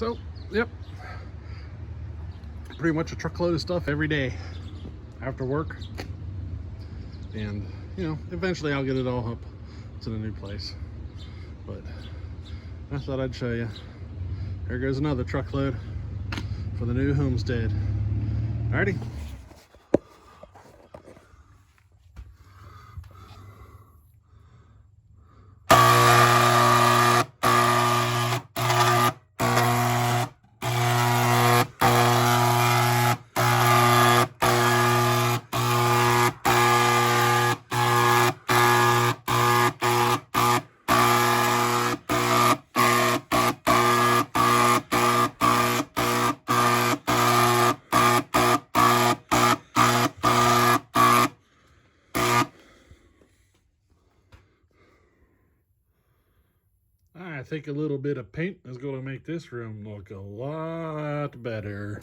So, yep, pretty much a truckload of stuff every day after work. And, you know, eventually I'll get it all up to the new place. But I thought I'd show you. There goes another truckload for the new homestead. Alrighty. I think a little bit of paint is going to make this room look a lot better.